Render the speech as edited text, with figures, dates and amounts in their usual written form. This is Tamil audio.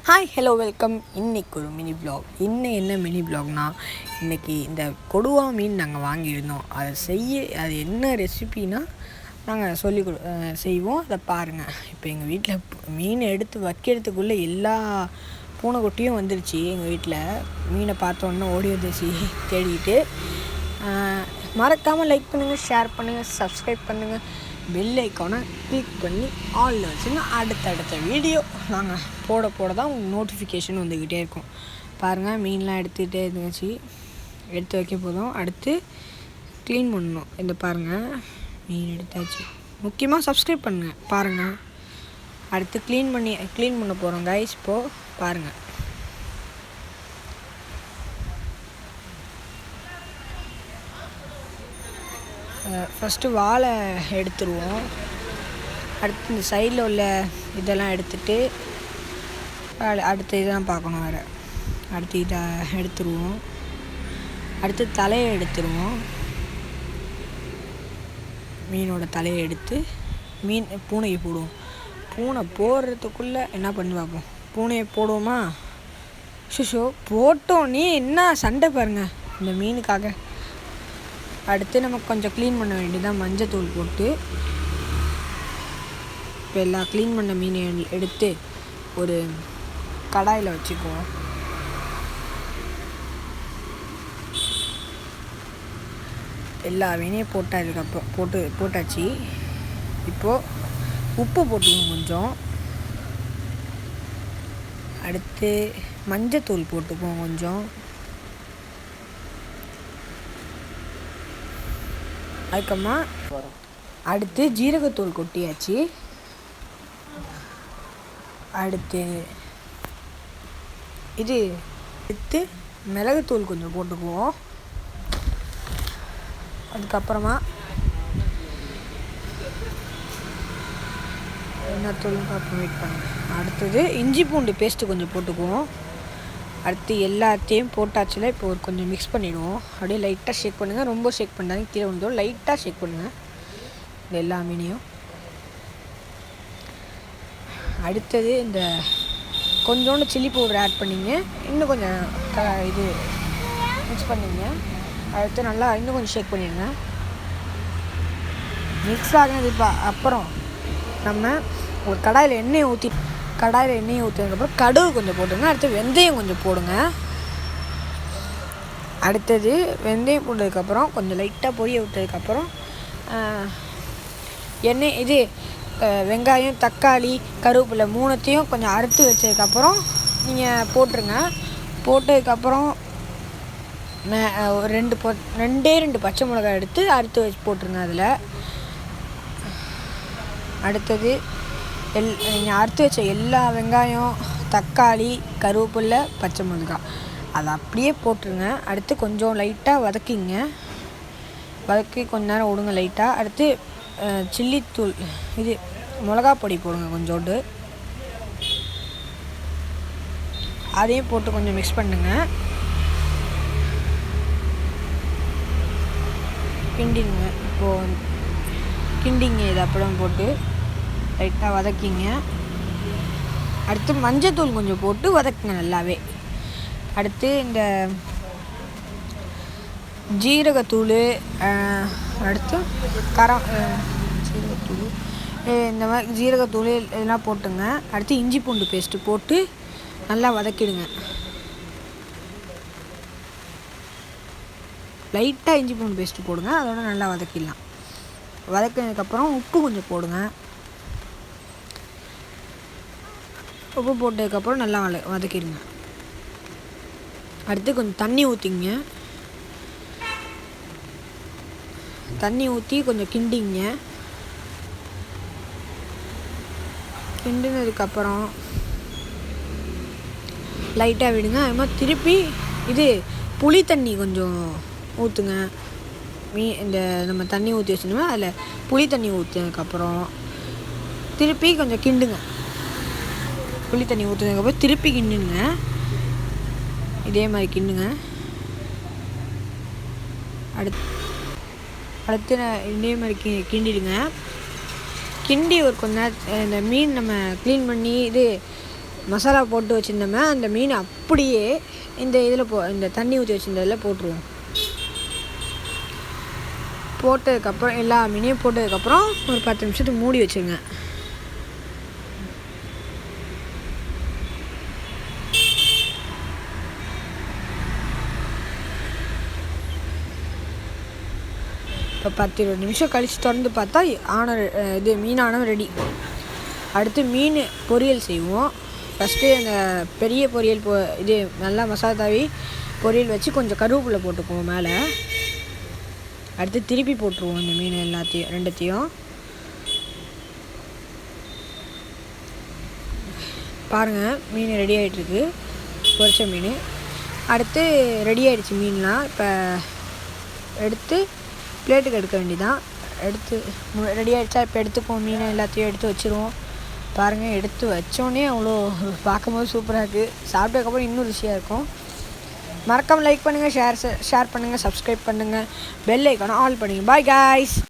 Hi hello welcome. இன்றைக்கி ஒரு மினி வ்ளாக். என்ன மினி வ்ளாக்னா, இன்றைக்கி இந்த கொடுவா மீன் நாங்கள் வாங்கியிருந்தோம். அது என்ன ரெசிபினா நாங்கள் செய்வோம். அதை பாருங்கள். இப்போ எங்கள் வீட்டில் மீன் எடுத்து வைக்கிறதுக்குள்ளே எல்லா பூனைக்குட்டியும் வந்துருச்சு. எங்கள் வீட்டில் மீனை பார்த்தோன்னா ஓடி வந்துருச்சு தேடிட்டு. மறக்காமல் லைக் பண்ணுங்கள், ஷேர் பண்ணுங்கள், சப்ஸ்கிரைப் பண்ணுங்கள், பெல் ஐக்கானை கிளிக் பண்ணி ஆலில் வச்சுங்க. அடுத்தடுத்த வீடியோ நாங்கள் போட தான் உங்களுக்கு நோட்டிஃபிகேஷன் வந்துக்கிட்டே இருக்கும். பாருங்கள், மீன்லாம் எடுத்துக்கிட்டே இருந்துச்சு. எடுத்து வைக்க போதும். அடுத்து க்ளீன் பண்ணணும். இந்த பாருங்கள், மீன் எடுத்தாச்சு. முக்கியமாக சப்ஸ்கிரைப் பண்ணுங்கள். பாருங்கள், அடுத்து க்ளீன் பண்ண போகிறோம் கைஸ். இப்போது பாருங்கள், ஃபஸ்ட்டு வாழை எடுத்துருவோம். அடுத்து இந்த சைடில் உள்ள இதெல்லாம் எடுத்துகிட்டு அடுத்து இதெல்லாம் பார்க்கணும் வேறு. அடுத்து இதை எடுத்துருவோம். அடுத்து தலையை எடுத்துருவோம். மீனோட தலையை எடுத்து பூனையை போடுவோம். பூனை போடுறதுக்குள்ளே என்ன பண்ணி பார்ப்போம். பூனையை போடுவோமா? ஷோ போட்டோன்னே என்ன சண்டை பாருங்கள் இந்த மீனுக்காக. அடுத்து நமக்கு கொஞ்சம் க்ளீன் பண்ண வேண்டியதான். மஞ்சத்தூள் போட்டு இப்போ எல்லாம் க்ளீன் பண்ண மீனை எடுத்து ஒரு கடாயில் வச்சுக்குவோம். எல்லா மீனையும் போட்டாச்சு. இப்போது உப்பு போட்டுக்குவோம் கொஞ்சம். அடுத்து மஞ்சத்தூள் போட்டுக்குவோம் கொஞ்சம். அதுக்கப்புறமா அடுத்து ஜீரகத்தூள் கொட்டியாச்சு. அடுத்து எடுத்து மிளகுத்தூள் கொஞ்சம் போட்டுக்குவோம். அதுக்கப்புறமா என்ன தூள் அப்புறம் வெயிட் பண்ணுங்க. அடுத்தது இஞ்சி பூண்டு பேஸ்ட்டு கொஞ்சம் போட்டுக்குவோம். அடுத்து எல்லாத்தையும் போட்டாச்சுல. இப்போ கொஞ்சம் மிக்ஸ் பண்ணிவிடுவோம். அப்படியே லைட்டாக ஷேக் பண்ணுங்கள். ரொம்ப ஷேக் பண்ணாங்க, கீழே வந்துடும். லைட்டாக ஷேக் பண்ணுங்கள் இந்த எல்லா மீனையும். அடுத்தது இந்த கொஞ்சோண்டு சில்லி பவுடர் ஆட் பண்ணிங்க. இன்னும் கொஞ்சம் இது மிக்ஸ் பண்ணிங்க. அடுத்து நல்லா இன்னும் கொஞ்சம் ஷேக் பண்ணிடுங்க. மிக்ஸ் ஆகினது அப்புறம் நம்ம ஒரு கடாயில் எண்ணெயை ஊற்றினதுக்கப்புறம் கடுகு கொஞ்சம் போட்டுங்க. அடுத்து வெந்தயம் கொஞ்சம் போடுங்க. அடுத்தது வெந்தயம் போட்டதுக்கப்புறம் கொஞ்சம் லைட்டாக பொரிய விட்டதுக்கப்புறம் வெங்காயம், தக்காளி, கருவேப்பிலை மூணுத்தையும் கொஞ்சம் அறுத்து வச்சதுக்கப்புறம் நீங்கள் போட்டுருங்க. போட்டதுக்கப்புறம் ரெண்டு பச்சை மிளகாய் எடுத்து அறுத்து வச்சு போட்டுருங்க அதில். அடுத்தது நீங்கள் அறுத்து வச்ச எல்லா வெங்காயம், தக்காளி, கருவேப்பிலை, பச்சை மிளகாய் அதை அப்படியே போட்டுருங்க. அடுத்து கொஞ்சம் லைட்டாக வதக்கி கொஞ்ச நேரம் விடுங்க லைட்டாக. அடுத்து சில்லித்தூள் மிளகா பொடி போடுங்க கொஞ்சோண்டு. அதையும் போட்டு கொஞ்சம் மிக்ஸ் பண்ணுங்க. கிண்டிங்க இது அப்புறம் போட்டு லைட்டாக வதக்கிங்க. அடுத்து மஞ்சத்தூள் கொஞ்சம் போட்டு வதக்குங்க நல்லாவே. அடுத்து இந்த ஜீரகத்தூள், அடுத்து ஜீரகத்தூள் இந்த மாதிரி ஜீரகத்தூள் இதெல்லாம் போட்டுங்க. அடுத்து இஞ்சி பூண்டு பேஸ்ட்டு போட்டு நல்லா வதக்கிடுங்க. லைட்டாக இஞ்சி பூண்டு பேஸ்ட்டு போடுங்க. அதோட நல்லா வதக்கிடலாம். வதக்கினதுக்கப்புறம் உப்பு கொஞ்சம் போடுங்க. உப்பு போட்டதுக்கப்புறம் நல்லா வதக்கிடுங்க. அடுத்து கொஞ்சம் தண்ணி ஊற்றிங்க. தண்ணி ஊற்றி கொஞ்சம் கிண்டிங்க. கிண்டினதுக்கப்புறம் லைட்டாக விடுங்க. அது மாதிரி திருப்பி புளி தண்ணி கொஞ்சம் ஊற்றுங்க. இந்த நம்ம தண்ணி ஊற்றி வச்சுருந்தோம்னா அதில் புளி தண்ணி ஊற்றினதுக்கப்புறம் திருப்பி கொஞ்சம் கிண்டுங்க. புளி தண்ணி ஊற்றுனதுக்கப்புறம் திருப்பி கிண்டுங்க. இதே மாதிரி கிண்டுங்க. அடுத்து இதே மாதிரி கிண்டிடுங்க. கிண்டி ஒரு கொஞ்ச நேரம் இந்த மீன் நம்ம க்ளீன் பண்ணி மசாலா போட்டு வச்சுருந்தோமே அந்த மீன் அப்படியே இந்த இதில் இந்த தண்ணி ஊற்றி வச்சுருந்ததில் போட்டுருவோம். போட்டதுக்கப்புறம் எல்லா மீனையும் போட்டதுக்கப்புறம் ஒரு 10 நிமிஷத்துக்கு மூடி வச்சுருங்க. இப்போ 10-20 நிமிஷம் கழித்து திறந்து பார்த்தா இது மீனானது ரெடி. அடுத்து மீன் பொரியல் செய்வோம். ஃபஸ்ட்டு அந்த பெரிய பொரியல் இது நல்லா மசாலா தாவி பொரியல் வச்சு கொஞ்சம் கருவேப்பிலை போட்டுக்குவோம் மேலே. அடுத்து திருப்பி போட்டுருவோம் இந்த மீன் ரெண்டுத்தையும். பாருங்கள் மீன் ரெடி ஆகிட்டுருக்கு, பொரிச்ச மீன். அடுத்து ரெடி ஆகிடுச்சு மீன்லாம். இப்போ எடுத்து பிளேட்டுக்கு எடுக்க வேண்டியதான். ரெடி ஆகிடுச்சா? இப்போ எடுத்துப்போம் மீனை எல்லாத்தையும் எடுத்து வச்சுருவோம். பாருங்கள் எடுத்து வச்சோடனே அவ்வளோ பார்க்கும்போது சூப்பராக இருக்குது. சாப்பிட்டதுக்கப்புறம் இன்னும் ருசியாக இருக்கும். மறக்காமல் லைக் பண்ணுங்கள், ஷேர் பண்ணுங்கள், சப்ஸ்கிரைப் பண்ணுங்கள், பெல் ஐக்கானை ஆல் பண்ணுங்கள். Bye guys.